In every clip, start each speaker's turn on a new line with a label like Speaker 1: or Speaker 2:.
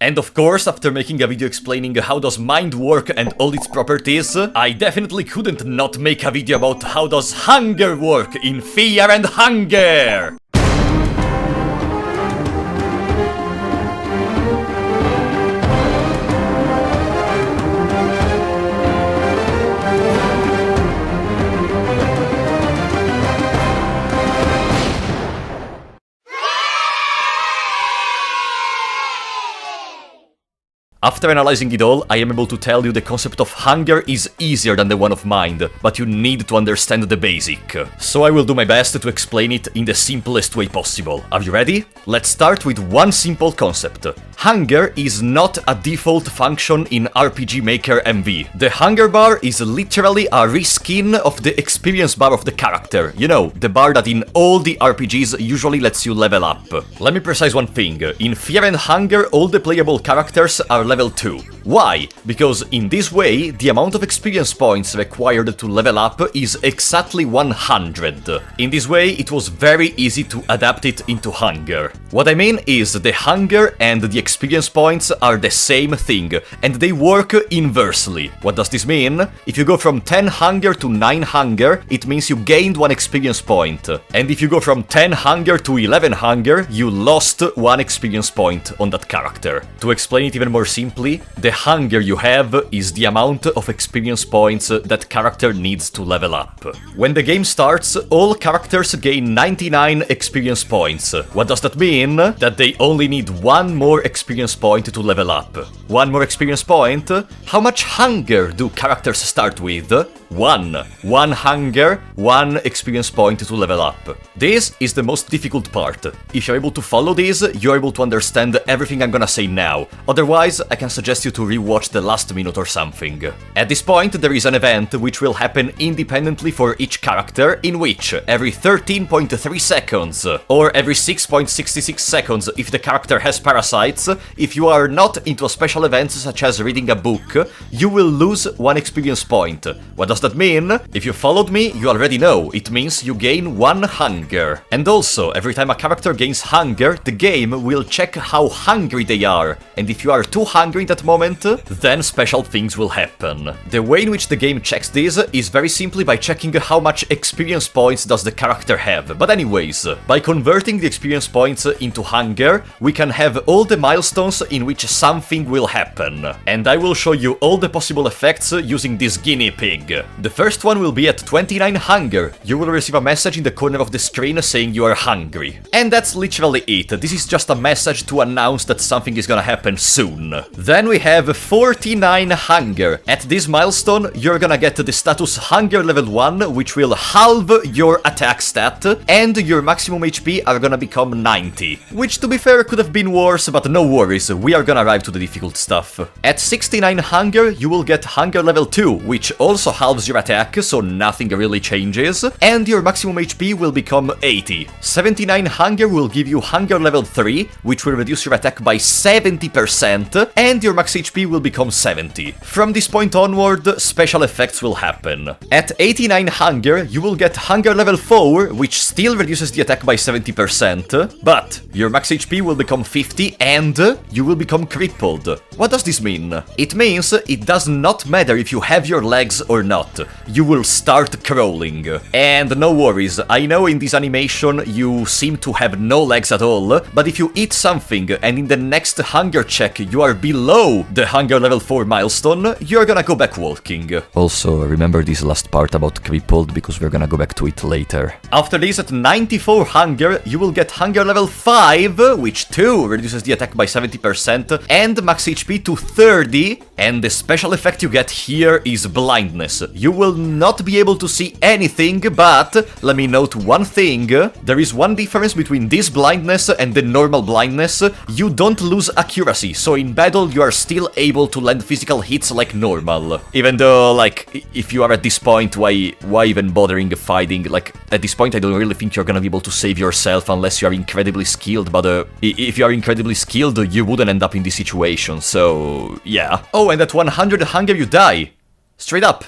Speaker 1: And of course, after making a video explaining how does mind work and all its properties, I definitely couldn't not make a video about how does hunger work in Fear and Hunger! After analyzing it all, I am able to tell you the concept of hunger is easier than the one of mind, but you need to understand the basic. So I will do my best to explain it in the simplest way possible. Are you ready? Let's start with one simple concept. Hunger is not a default function in RPG Maker MV. The hunger bar is literally a reskin of the experience bar of the character. You know, the bar that in all the RPGs usually lets you level up. Let me precise one thing. In Fear and Hunger, all the playable characters are level 2. Why? Because in this way, the amount of experience points required to level up is exactly 100. In this way, it was very easy to adapt it into hunger. What I mean is the hunger and the experience points are the same thing, and they work inversely. What does this mean? If you go from 10 hunger to 9 hunger, it means you gained 1 experience point. And if you go from 10 hunger to 11 hunger, you lost 1 experience point on that character. To explain it even more simply, the hunger you have is the amount of experience points that character needs to level up. When the game starts, all characters gain 99 experience points. What does that mean? That they only need 1 more experience point to level up. 1 more experience point? How much hunger do characters start with? 1. 1 hunger, 1 experience point to level up. This is the most difficult part. If you're able to follow this, you're able to understand everything I'm gonna say now. Otherwise, I can suggest you to rewatch the last minute or something. At this point, there is an event which will happen independently for each character, in which every 13.3 seconds, or every 6.66 seconds if the character has parasites, if you are not into a special event such as reading a book, you will lose 1 experience point. What does that mean? If you followed me, you already know. It means you gain 1 hunger. And also, every time a character gains hunger, the game will check how hungry they are. And if you are too hungry in that moment, then special things will happen. The way in which the game checks this is very simply by checking how much experience points does the character have. But anyways, by converting the experience points into hunger, we can have all the milestones in which something will happen. And I will show you all the possible effects using this guinea pig. The first one will be at 29 hunger. You will receive a message in the corner of the screen saying you are hungry. And that's literally it. This is just a message to announce that something is gonna happen soon. Then we have 49 hunger. At this milestone, you're gonna get the status hunger level 1, which will halve your attack stat, and your maximum HP are gonna become 90. Which, to be fair, could have been worse, but no worries, we are gonna arrive to the difficult stuff. At 69 hunger, you will get hunger level 2, which also halves your attack, so nothing really changes, and your maximum HP will become 80. 79 hunger will give you hunger level 3, which will reduce your attack by 70%, and your max HP will become 70. From this point onward, special effects will happen. At 89 hunger, you will get hunger level 4, which still reduces the attack by 70%, but your max HP will become 50 and you will become crippled. What does this mean? It means it does not matter if you have your legs or not. You will start crawling. And no worries, I know in this animation you seem to have no legs at all, but if you eat something and in the next hunger check you are below the hunger level 4 milestone, you're gonna go back walking. Also, remember this last part about crippled, because we're gonna go back to it later. After this, at 94 hunger, you will get hunger level 5, which too reduces the attack by 70%, and max HP to 30, and the special effect you get here is blindness. You will not be able to see anything, but let me note one thing. There is one difference between this blindness and the normal blindness. You don't lose accuracy, so in battle you are still able to land physical hits like normal. Even though, like, if you are at this point, why even bothering fighting? Like, at this point I don't really think you're gonna be able to save yourself unless you are incredibly skilled, but if you are incredibly skilled, you wouldn't end up in this situation, so yeah. Oh, and at 100 hunger you die. Straight up.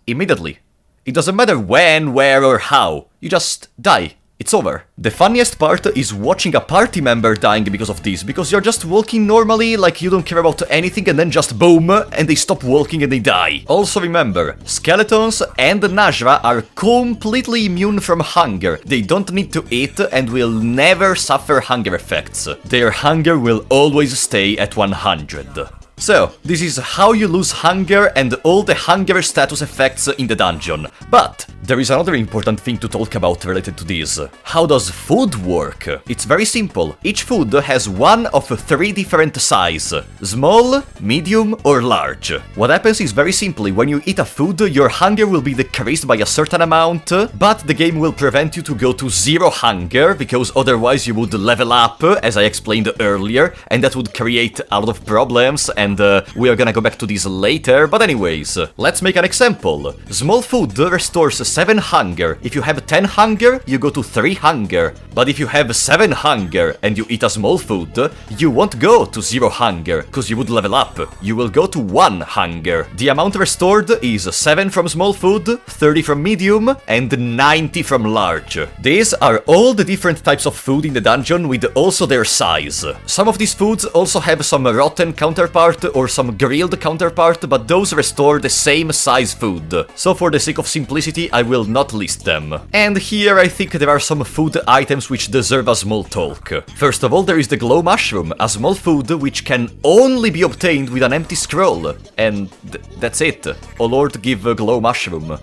Speaker 1: Immediately. It doesn't matter when, where, or how. You just die. it's over. The funniest part is watching a party member dying because of this, because you're just walking normally, like you don't care about anything, and then just boom, and they stop walking and they die. Also remember, skeletons and Najra are completely immune from hunger. They don't need to eat and will never suffer hunger effects. Their hunger will always stay at 100. So, this is how you lose hunger and all the hunger status effects in the dungeon. But there is another important thing to talk about related to this. How does food work? It's very simple. Each food has one of 3 different sizes: small, medium, or large. What happens is very simply, when you eat a food, your hunger will be decreased by a certain amount, but the game will prevent you to go to 0 hunger, because otherwise you would level up, as I explained earlier, and that would create a lot of problems, and we are gonna go back to this later, but anyways, let's make an example. Small food restores 7 hunger. If you have 10 hunger, you go to 3 hunger. But if you have 7 hunger and you eat a small food, you won't go to 0 hunger, because you would level up. You will go to 1 hunger. The amount restored is 7 from small food, 30 from medium, and 90 from large. These are all the different types of food in the dungeon with also their size. Some of these foods also have some rotten counterpart or some grilled counterpart, but those restore the same size food. So for the sake of simplicity, I will not list them. And here I think there are some food items which deserve a small talk. First of all, there is the glow mushroom, a small food which can only be obtained with an empty scroll. And that's it. Oh Lord, give a glow mushroom.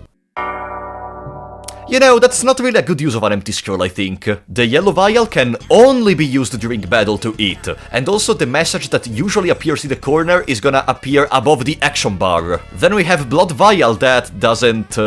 Speaker 1: You know, that's not really a good use of an empty scroll, I think. The yellow vial can only be used during battle to eat, and also the message that usually appears in the corner is gonna appear above the action bar. Then we have blood vial that doesn't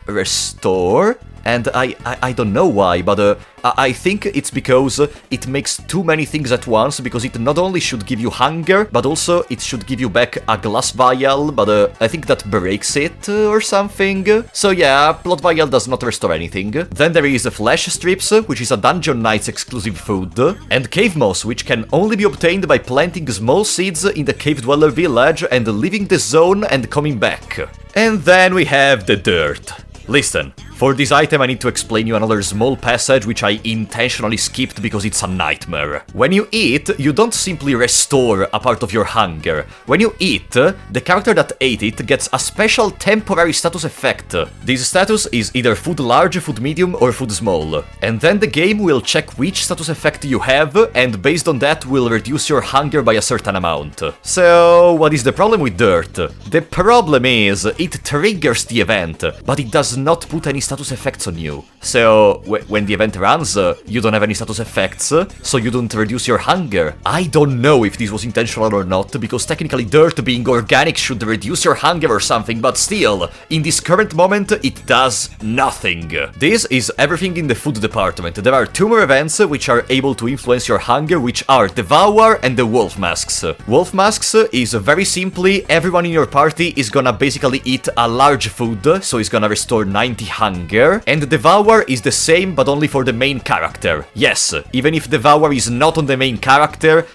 Speaker 1: restore, and I don't know why, but I think it's because it makes too many things at once, because it not only should give you hunger, but also it should give you back a glass vial, but I think that breaks it or something. So yeah, blood vial does not restore anything. Then there is flesh strips, which is a Dungeon Knights exclusive food, and cave moss, which can only be obtained by planting small seeds in the cave dweller village and leaving the zone and coming back. And then we have the dirt. Listen, for this item I need to explain you another small passage which I intentionally skipped because it's a nightmare. When you eat, you don't simply restore a part of your hunger. When you eat, the character that ate it gets a special temporary status effect. This status is either food large, food medium, or food small. And then the game will check which status effect you have, and based on that will reduce your hunger by a certain amount. So, what is the problem with dirt? The problem is, it triggers the event, but it does not put any status effects on you. So, when the event runs, you don't have any status effects, so you don't reduce your hunger. I don't know if this was intentional or not, because technically dirt being organic should reduce your hunger or something, but still, in this current moment, it does nothing. This is everything in the food department. There are 2 more events which are able to influence your hunger, which are Devour and the Wolf Masks. Wolf Masks is very simply, everyone in your party is gonna basically eat a large food, so it's gonna restore 90 hunger, and Devour is the same but only for the main character. Yes, even if Devour is not on the main character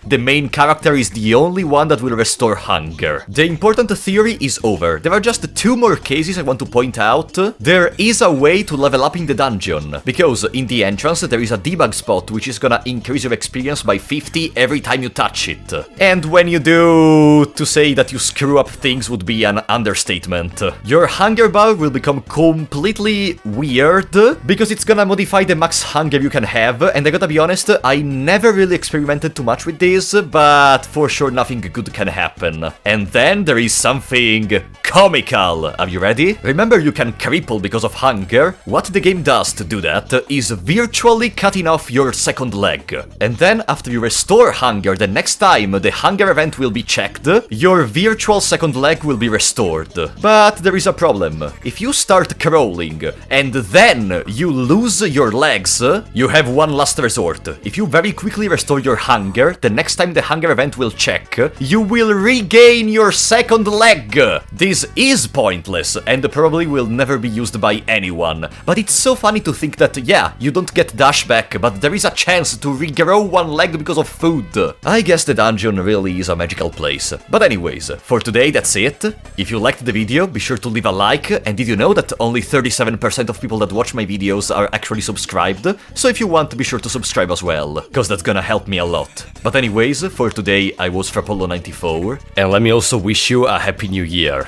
Speaker 1: is the only one that will restore hunger. The important theory is over. There are just 2 more cases I want to point out. There is a way to level up in the dungeon, because in the entrance there is a debug spot which is gonna increase your experience by 50 every time you touch it. And when you do, to say that you screw up things would be an understatement. Your hunger bar will become completely weird, because it's gonna modify the max hunger you can have, and I gotta be honest, I never really experimented too much with this, but for sure nothing good can happen. And then there is something comical. Are you ready? Remember, you can cripple because of hunger. What the game does to do that is virtually cutting off your second leg. And then after you restore hunger, the next time the hunger event will be checked, your virtual second leg will be restored. But there is a problem. If you start crawling and then you lose your legs, you have one last resort. If you very quickly restore your hunger, the next time the hunger event will check, you will regain your second leg. This This is pointless, and probably will never be used by anyone, but it's so funny to think that, yeah, you don't get dash back, but there is a chance to regrow one leg because of food. I guess the dungeon really is a magical place. But anyways, for today that's it. If you liked the video, be sure to leave a like, and did you know that only 37% of people that watch my videos are actually subscribed? So if you want, be sure to subscribe as well, cause that's gonna help me a lot. But anyways, for today I was Frapollo94, and let me also wish you a happy new year.